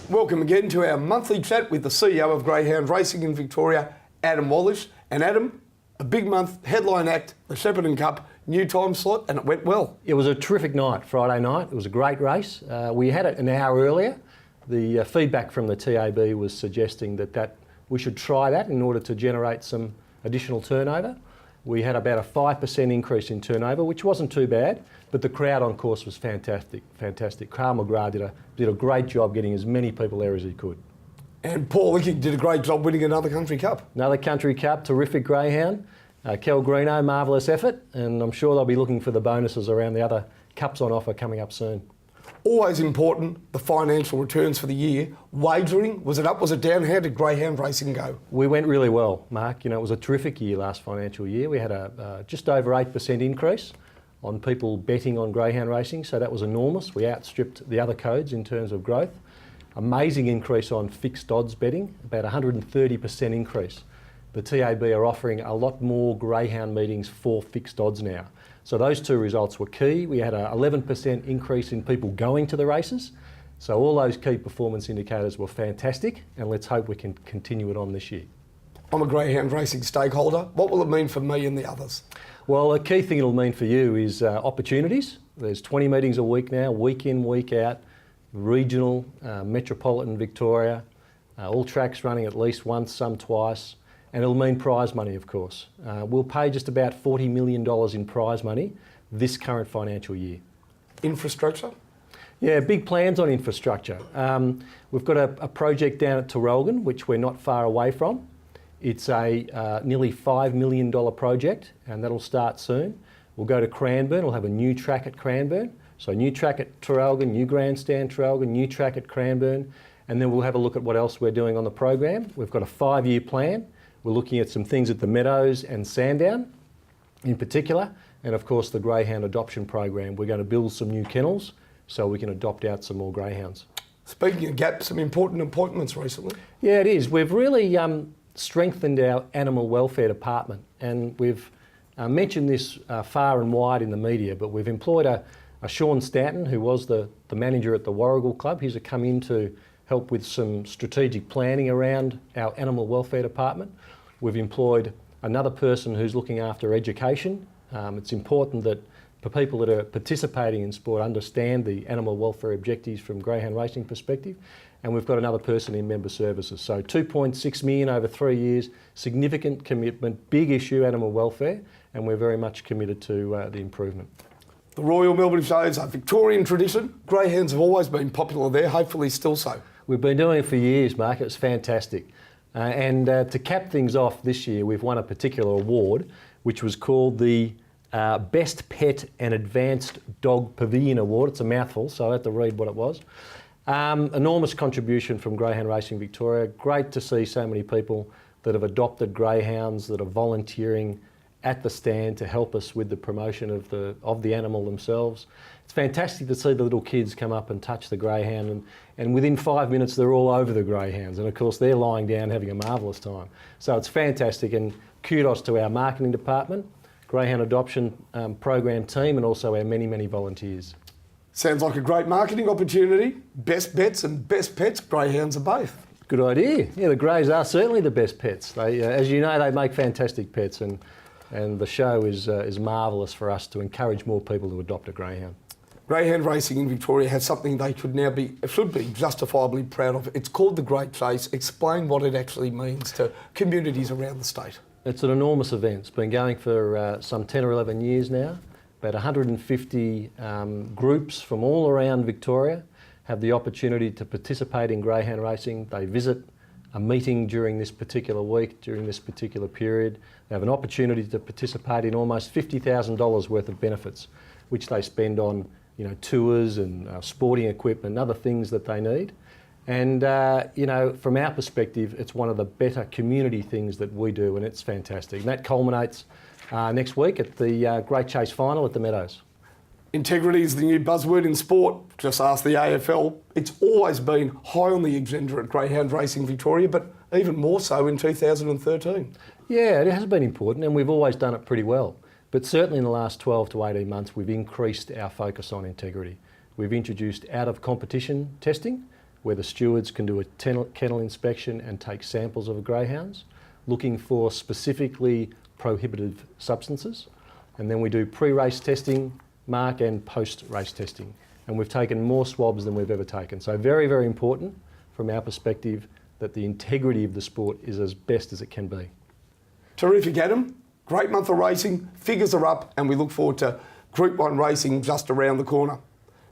Welcome again to our monthly chat with the CEO of Greyhound Racing in Victoria, Adam Wallish. And Adam, a big month, headline act, the Shepparton Cup, new time slot, and it went well. It was a terrific night, Friday night. It was a great race. We had it an hour earlier. The feedback from the TAB was suggesting that we should try that in order to generate some additional turnover. We had about a 5% increase in turnover, which wasn't too bad, but the crowd on course was fantastic. Carl McGrath did a great job getting as many people there as he could. And Paul Licking did a great job winning another Country Cup. Another Country Cup, terrific greyhound. Kel Greeno, marvellous effort, and I'm sure they'll be looking for the bonuses around the other cups on offer coming up soon. Always important, the financial returns for the year. Wagering, was it up, was it down? How did Greyhound Racing go? We went really well, Mark. You know, it was a terrific year last financial year. We had a just over 8% increase on people betting on Greyhound Racing, so that was enormous. We outstripped the other codes in terms of growth. Amazing increase on fixed odds betting, about 130% increase. The TAB are offering a lot more Greyhound meetings for fixed odds now. So those two results were key. We had an 11% increase in people going to the races. So all those key performance indicators were fantastic, and let's hope we can continue it on this year. I'm a Greyhound Racing stakeholder. What will it mean for me and the others? Well, the key thing it'll mean for you is opportunities. There's 20 meetings a week now, week in, week out, regional, metropolitan Victoria, all tracks running at least once, some twice. And it'll mean prize money, of course. We'll pay just about $40 million in prize money this current financial year. Infrastructure? Yeah, big plans on infrastructure. We've got a project down at Terrelgan, which we're not far away from. It's a nearly $5 million project, and that'll start soon. We'll go to Cranbourne, we'll have a new track at Cranbourne. So new track at Terrelgan, new grandstand Terrelgan, new track at Cranbourne, and then we'll have a look at what else we're doing on the program. We've got a 5-year plan. We're looking at some things at the Meadows and Sandown in particular, and of course the Greyhound adoption program. We're going to build some new kennels so we can adopt out some more greyhounds. Speaking of gaps, some important appointments recently. Yeah, it is. We've really strengthened our animal welfare department, and we've mentioned this far and wide in the media, but we've employed a Sean Stanton, who was the manager at the Warrigal Club. He's come in to help with some strategic planning around our animal welfare department. We've employed another person who's looking after education. It's important that the people that are participating in sport understand the animal welfare objectives from Greyhound Racing perspective. And we've got another person in member services. So $2.6 million over 3 years, significant commitment, big issue, animal welfare, and we're very much committed to the improvement. The Royal Melbourne Show is a Victorian tradition. Greyhounds have always been popular there, hopefully still so. We've been doing it for years, Mark. It's fantastic. And to cap things off this year, we've won a particular award, which was called the Best Pet and Advanced Dog Pavilion Award. It's a mouthful, so I have to read what it was. Enormous contribution from Greyhound Racing Victoria. Great to see so many people that have adopted greyhounds, that are volunteering at the stand to help us with the promotion of the animal themselves. It's fantastic to see the little kids come up and touch the greyhound, and within 5 minutes they're all over the greyhounds, and of course they're lying down having a marvellous time. So it's fantastic, and kudos to our marketing department, Greyhound Adoption Program team, and also our many, many volunteers. Sounds like a great marketing opportunity. Best bets and best pets, greyhounds are both. Good idea. Yeah, the greys are certainly the best pets. They, as you know, they make fantastic pets, and the show is marvellous for us to encourage more people to adopt a greyhound. Greyhound Racing in Victoria has something they should be justifiably proud of. It's called the Great Chase. Explain what it actually means to communities around the state. It's an enormous event. It's been going for some 10 or 11 years now. About 150 groups from all around Victoria have the opportunity to participate in greyhound racing. They visit a meeting during this particular week, during this particular period. They have an opportunity to participate in almost $50,000 worth of benefits, which they spend on tours and sporting equipment and other things that they need. And from our perspective, it's one of the better community things that we do, and it's fantastic. And that culminates next week at the Great Chase final at the Meadows. Integrity is the new buzzword in sport. Just ask the AFL. It's always been high on the agenda at Greyhound Racing Victoria, but even more so in 2013. Yeah, it has been important, and we've always done it pretty well. But certainly in the last 12 to 18 months, we've increased our focus on integrity. We've introduced out-of-competition testing, where the stewards can do a kennel inspection and take samples of greyhounds, looking for specifically prohibitive substances. And then we do pre-race testing, mark, and post-race testing. And we've taken more swabs than we've ever taken. So very, very important from our perspective that the integrity of the sport is as best as it can be. Terrific, Adam. Great month of racing, figures are up, and we look forward to Group 1 racing just around the corner.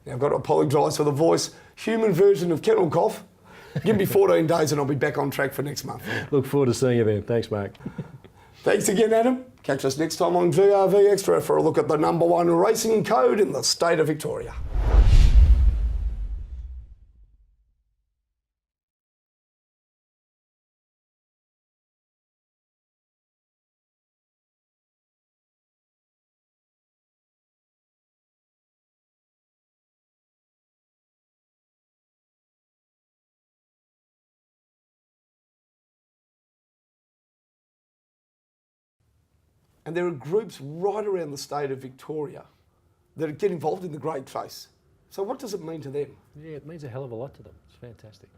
Now, I've got to apologise for the voice, human version of kennel cough. Give me 14 days and I'll be back on track for next month. Look forward to seeing you, Ben. Thanks, Mark. Thanks again, Adam. Catch us next time on GRVextra for a look at the #1 racing code in the state of Victoria. And there are groups right around the state of Victoria that get involved in the great chase. So what does it mean to them? Yeah, it means a hell of a lot to them. It's fantastic.